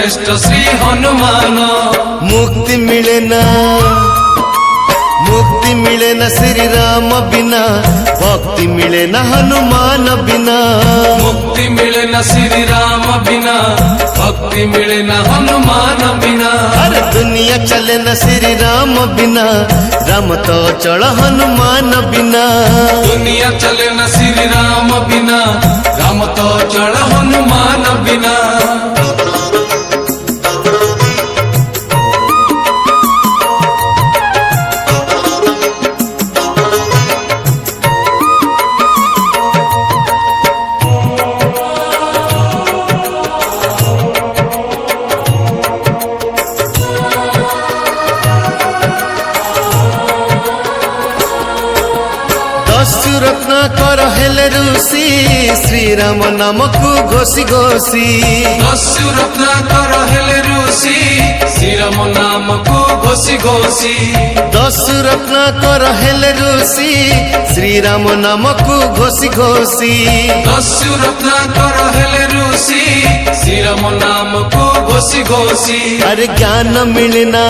श्रेष्ठ श्री हनुमान। मुक्ति मिले ना श्री राम बिना, भक्ति मिले ना हनुमान बिना। मुक्ति मिले न श्री राम बिना, भक्ति मिले न हनुमान बिना। अरे दुनिया चले न श्री राम बिना, राम तो चल हनुमान बिना। दुनिया चले न श्री राम बिना, राम तो चल हनुमान बिना। रत्न कर हेले ऋषि, श्री राम नाम को घोषी घोषी। दस्यु रत्न कर हेले ऋषि, श्री राम नाम को घोषी घोषी। दस्यु रत्न कर हेले ऋषि, श्री राम नाम को घोषी घोषी। दस्यु रत्न कर हेले ऋषि, श्री राम नाम को घोषी घोषी। अरे ज्ञान मिलना